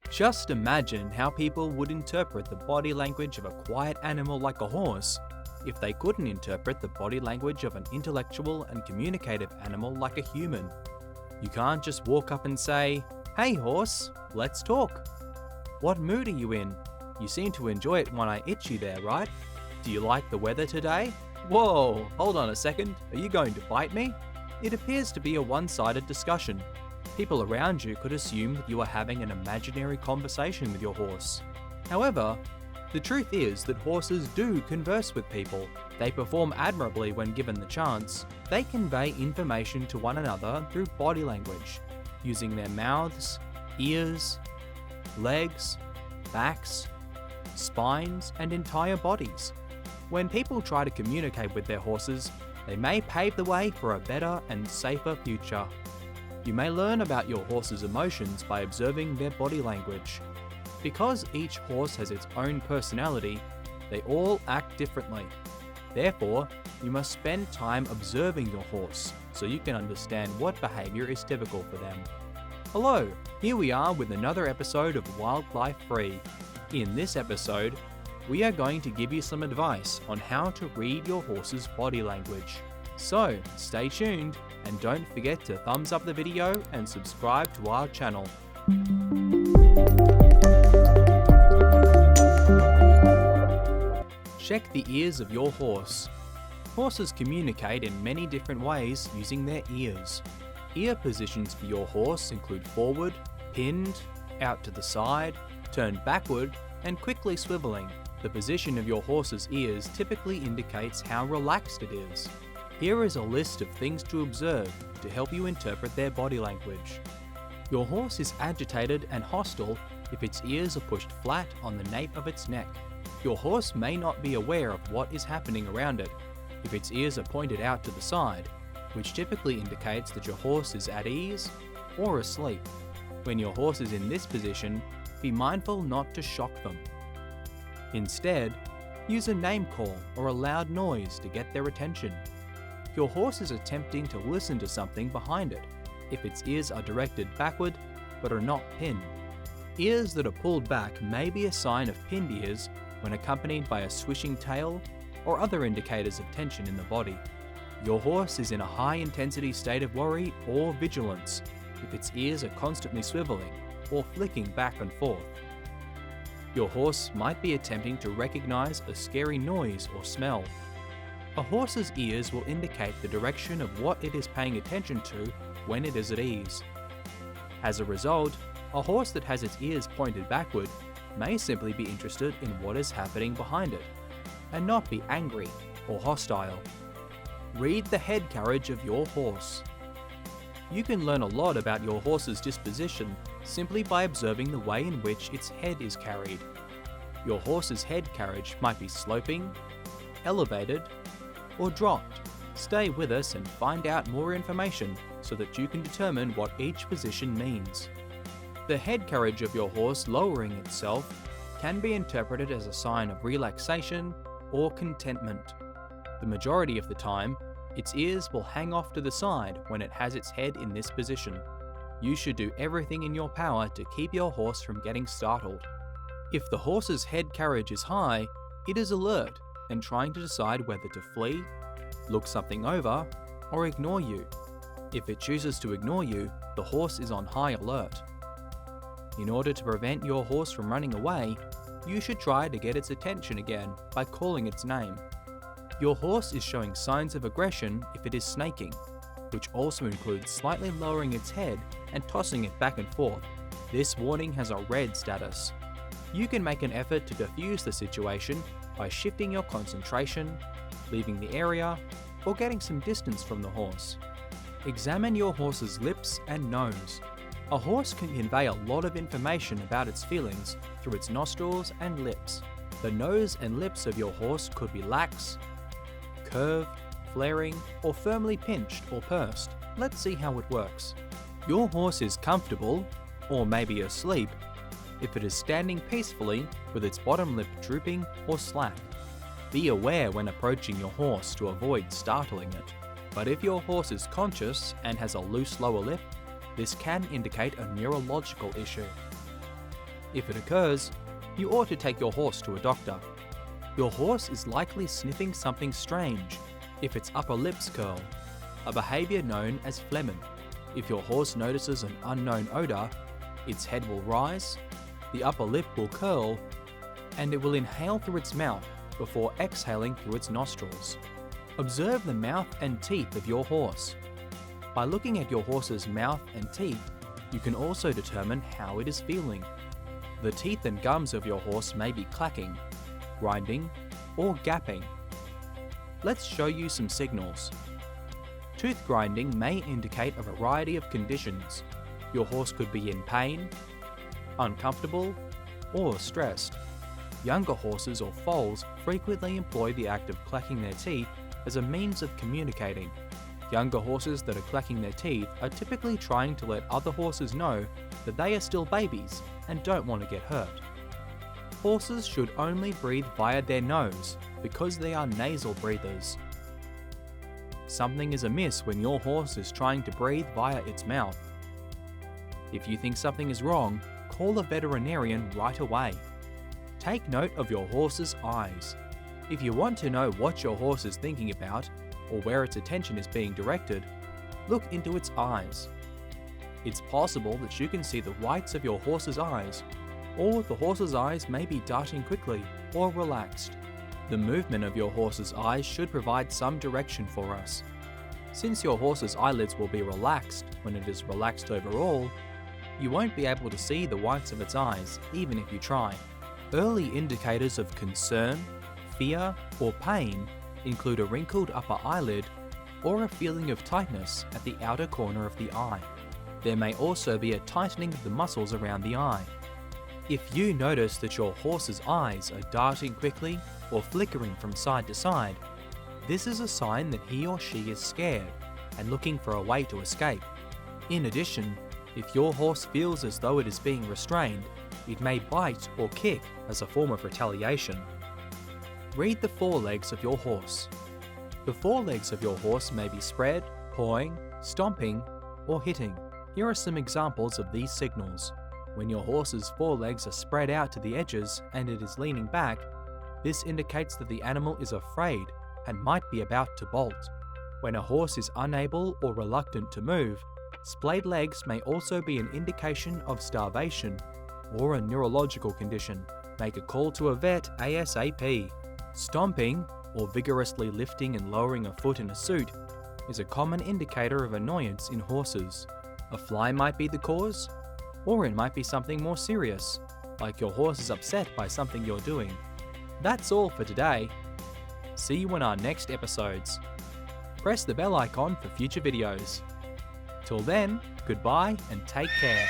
Just imagine how people would interpret the body language of a quiet animal like a horse if they couldn't interpret the body language of an intellectual and communicative animal like a human. You can't just walk up and say, "Hey horse, let's talk. What mood are you in? You seem to enjoy it when I itch you there, right? Do you like the weather today? Whoa, hold on a second, are you going to bite me?" It appears to be a one-sided discussion. People around you could assume that you are having an imaginary conversation with your horse. However, the truth is that horses do converse with people. They perform admirably when given the chance. They convey information to one another through body language, using their mouths, ears, legs, backs, spines, and entire bodies. When people try to communicate with their horses, they may pave the way for a better and safer future. You may learn about your horse's emotions by observing their body language. Because each horse has its own personality, they all act differently. Therefore, you must spend time observing your horse so you can understand what behaviour is typical for them. Hello, here we are with another episode of Wildlife Free. In this episode, we are going to give you some advice on how to read your horse's body language. So, stay tuned and don't forget to thumbs up the video and subscribe to our channel. Check the ears of your horse. Horses communicate in many different ways using their ears. Ear positions for your horse include forward, pinned, out to the side, turned backward, and quickly swiveling. The position of your horse's ears typically indicates how relaxed it is. Here is a list of things to observe to help you interpret their body language. Your horse is agitated and hostile if its ears are pushed flat on the nape of its neck. Your horse may not be aware of what is happening around it if its ears are pointed out to the side, which typically indicates that your horse is at ease or asleep. When your horse is in this position, be mindful not to shock them. Instead, use a name call or a loud noise to get their attention. Your horse is attempting to listen to something behind it if its ears are directed backward but are not pinned. Ears that are pulled back may be a sign of pinned ears when accompanied by a swishing tail or other indicators of tension in the body. Your horse is in a high-intensity state of worry or vigilance if its ears are constantly swiveling or flicking back and forth. Your horse might be attempting to recognize a scary noise or smell. A horse's ears will indicate the direction of what it is paying attention to when it is at ease. As a result, a horse that has its ears pointed backward may simply be interested in what is happening behind it, and not be angry or hostile. Read the head carriage of your horse. You can learn a lot about your horse's disposition simply by observing the way in which its head is carried. Your horse's head carriage might be sloping, elevated, or dropped. Stay with us and find out more information so that you can determine what each position means. The head carriage of your horse lowering itself can be interpreted as a sign of relaxation or contentment. The majority of the time, its ears will hang off to the side when it has its head in this position. You should do everything in your power to keep your horse from getting startled. If the horse's head carriage is high, it is alert and trying to decide whether to flee, look something over, or ignore you. If it chooses to ignore you, the horse is on high alert. In order to prevent your horse from running away, you should try to get its attention again by calling its name. Your horse is showing signs of aggression if it is snaking, which also includes slightly lowering its head and tossing it back and forth. This warning has a red status. You can make an effort to diffuse the situation by shifting your concentration, leaving the area, or getting some distance from the horse. Examine your horse's lips and nose. A horse can convey a lot of information about its feelings through its nostrils and lips. The nose and lips of your horse could be lax, curved, flaring, or firmly pinched or pursed. Let's see how it works. Your horse is comfortable, or maybe asleep, if it is standing peacefully with its bottom lip drooping or slack. Be aware when approaching your horse to avoid startling it. But if your horse is conscious and has a loose lower lip, this can indicate a neurological issue. If it occurs, you ought to take your horse to a doctor. Your horse is likely sniffing something strange if its upper lips curl, a behaviour known as phlegming. If your horse notices an unknown odour, its head will rise, the upper lip will curl, and it will inhale through its mouth before exhaling through its nostrils. Observe the mouth and teeth of your horse. By looking at your horse's mouth and teeth, you can also determine how it is feeling. The teeth and gums of your horse may be clacking, grinding, or gapping. Let's show you some signals. Tooth grinding may indicate a variety of conditions. Your horse could be in pain, uncomfortable, or stressed. Younger horses or foals frequently employ the act of clacking their teeth as a means of communicating. Younger horses that are clacking their teeth are typically trying to let other horses know that they are still babies and don't want to get hurt. Horses should only breathe via their nose because they are nasal breathers. Something is amiss when your horse is trying to breathe via its mouth. If you think something is wrong, call a veterinarian right away. Take note of your horse's eyes. If you want to know what your horse is thinking about or where its attention is being directed, look into its eyes. It's possible that you can see the whites of your horse's eyes, or the horse's eyes may be darting quickly or relaxed. The movement of your horse's eyes should provide some direction for us. Since your horse's eyelids will be relaxed when it is relaxed overall, you won't be able to see the whites of its eyes even if you try. Early indicators of concern, fear, or pain include a wrinkled upper eyelid or a feeling of tightness at the outer corner of the eye. There may also be a tightening of the muscles around the eye. If you notice that your horse's eyes are darting quickly or flickering from side to side, this is a sign that he or she is scared and looking for a way to escape. In addition, if your horse feels as though it is being restrained, it may bite or kick as a form of retaliation. Read the forelegs of your horse. The forelegs of your horse may be spread, pawing, stomping, or hitting. Here are some examples of these signals. When your horse's forelegs are spread out to the edges and it is leaning back, this indicates that the animal is afraid and might be about to bolt. When a horse is unable or reluctant to move, splayed legs may also be an indication of starvation or a neurological condition. Make a call to a vet ASAP. Stomping, or vigorously lifting and lowering a foot in a suit, is a common indicator of annoyance in horses. A fly might be the cause, or it might be something more serious, like your horse is upset by something you're doing. That's all for today. See you in our next episodes. Press the bell icon for future videos. Till then, goodbye and take care.